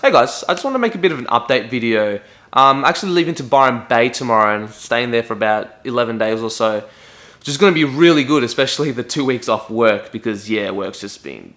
Hey guys, I just want to make a bit of an update video. I'm actually leaving to Byron Bay tomorrow and staying there for about 11 days or so, which is going to be really good, especially the 2 weeks off work because work's just been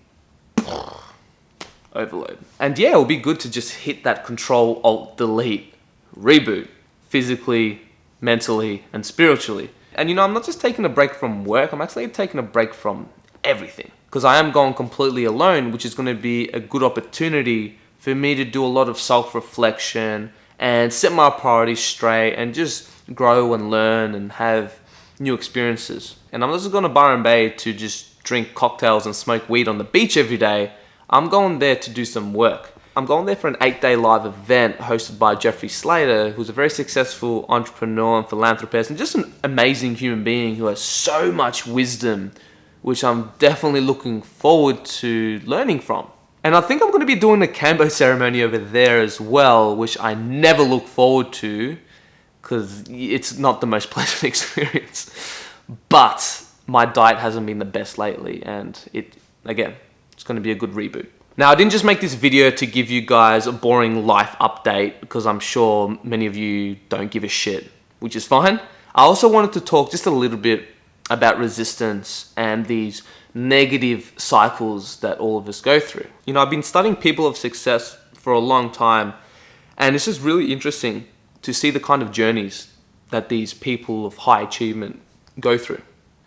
overload. And it'll be good to just hit that Control Alt Delete reboot physically, mentally, and spiritually. And I'm not just taking a break from work, I'm actually taking a break from everything because I am going completely alone, which is going to be a good opportunity for me to do a lot of self-reflection and set my priorities straight and just grow and learn and have new experiences. And I'm not just going to Byron Bay to just drink cocktails and smoke weed on the beach every day. I'm going there to do some work. I'm going there for an 8-day live event hosted by Jeffrey Slater, who's a very successful entrepreneur and philanthropist and just an amazing human being who has so much wisdom, which I'm definitely looking forward to learning from. And I think I'm going to be doing a Kambo ceremony over there as well, which I never look forward to because it's not the most pleasant experience. But my diet hasn't been the best lately, and it's going to be a good reboot. Now, I didn't just make this video to give you guys a boring life update because I'm sure many of you don't give a shit, which is fine. I also wanted to talk just a little bit about resistance and these negative cycles that all of us go through. I've been studying people of success for a long time, and it's just really interesting to see the kind of journeys that these people of high achievement go through.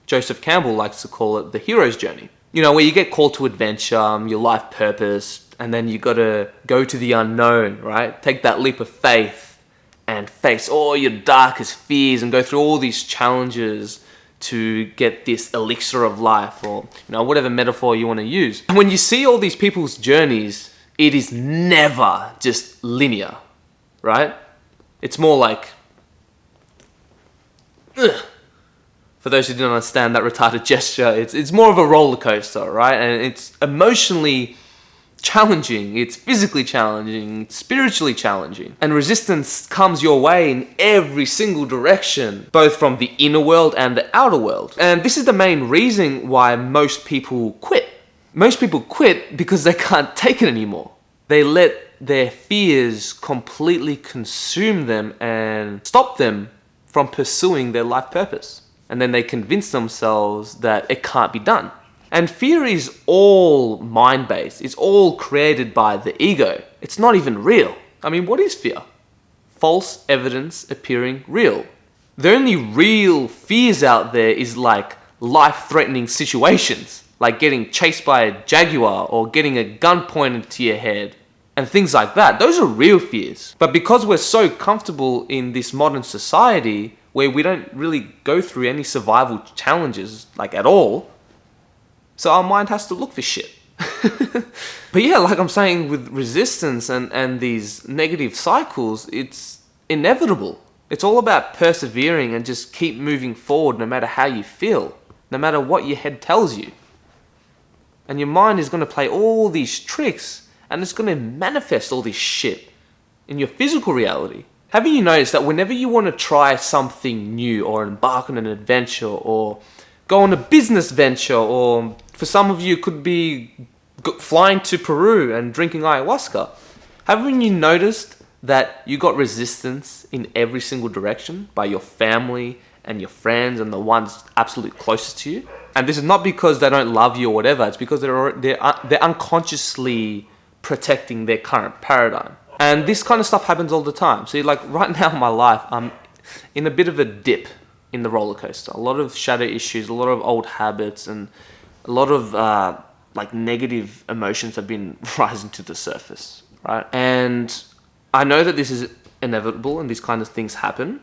Joseph Campbell likes to call it the hero's journey. Where you get called to adventure, your life purpose, and then you gotta go to the unknown, right? Take that leap of faith and face all your darkest fears and go through all these challenges to get this elixir of life, or whatever metaphor you want to use. And when you see all these people's journeys, it is never just linear, right? It's more like, ugh. For those who didn't understand that retarded gesture, it's more of a roller coaster, right? And it's emotionally challenging, it's physically challenging, it's spiritually challenging. And resistance comes your way in every single direction, both from the inner world and the outer world. And this is the main reason why most people quit. Most people quit because they can't take it anymore. They let their fears completely consume them and stop them from pursuing their life purpose. And then they convince themselves that it can't be done. And fear is all mind-based. It's all created by the ego. It's not even real. What is fear? False evidence appearing real. The only real fears out there is like life-threatening situations, like getting chased by a jaguar or getting a gun pointed to your head and things like that. Those are real fears. But because we're so comfortable in this modern society where we don't really go through any survival challenges at all, so our mind has to look for shit. But like I'm saying, with resistance and these negative cycles, it's inevitable. It's all about persevering and just keep moving forward no matter how you feel, no matter what your head tells you. And your mind is going to play all these tricks and it's going to manifest all this shit in your physical reality. Haven't you noticed that whenever you want to try something new or embark on an adventure or go on a business venture, or for some of you it could be flying to Peru and drinking ayahuasca, haven't you noticed that you got resistance in every single direction by your family and your friends and the ones absolutely closest to you? And this is not because they don't love you or whatever, it's because they're unconsciously protecting their current paradigm. And this kind of stuff happens all the time. See, right now in my life, I'm in a bit of a dip in the roller coaster. A lot of shadow issues, a lot of old habits, and a lot of negative emotions have been rising to the surface, right? And I know that this is inevitable and these kind of things happen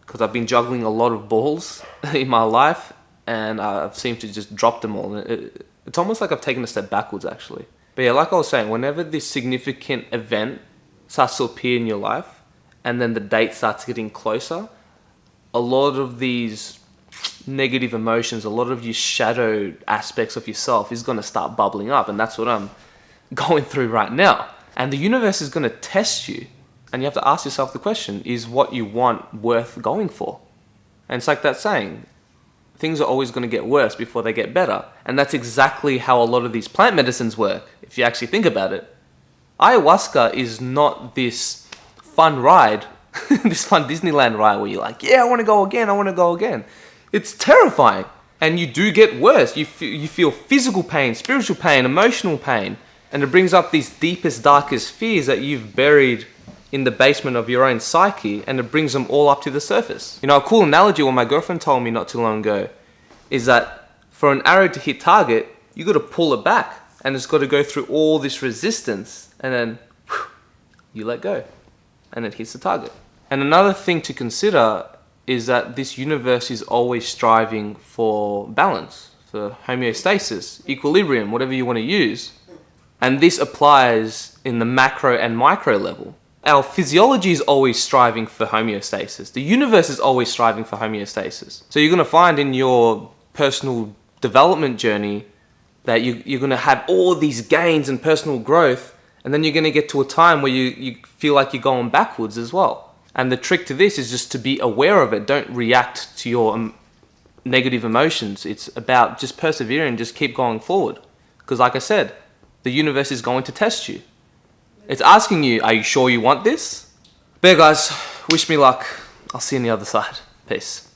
because I've been juggling a lot of balls in my life and I've seemed to just drop them all. It's almost like I've taken a step backwards, actually. But like I was saying, whenever this significant event starts to appear in your life and then the date starts getting closer, a lot of these negative emotions, a lot of your shadowed aspects of yourself is going to start bubbling up. And that's what I'm going through right now. And the universe is going to test you. And you have to ask yourself the question, is what you want worth going for? And it's like that saying, things are always going to get worse before they get better. And that's exactly how a lot of these plant medicines work, if you actually think about it. Ayahuasca is not this fun ride, this fun Disneyland ride where you're like, yeah, I want to go again, I want to go again. It's terrifying. And you do get worse. You feel physical pain, spiritual pain, emotional pain. And it brings up these deepest, darkest fears that you've buried in the basement of your own psyche, and it brings them all up to the surface. You know, a cool analogy what my girlfriend told me not too long ago is that for an arrow to hit target, you got to pull it back, and it's got to go through all this resistance, and then whew, you let go, and it hits the target. And another thing to consider is that this universe is always striving for balance, for homeostasis, equilibrium, whatever you want to use. And this applies in the macro and micro level. Our physiology is always striving for homeostasis. The universe is always striving for homeostasis. So you're going to find in your personal development journey that you're going to have all these gains and personal growth, and then you're going to get to a time where you feel like you're going backwards as well. And the trick to this is just to be aware of it. Don't react to your negative emotions. It's about just persevering, just keep going forward. Because like I said, the universe is going to test you. It's asking you, are you sure you want this? But yeah, guys, wish me luck. I'll see you on the other side. Peace.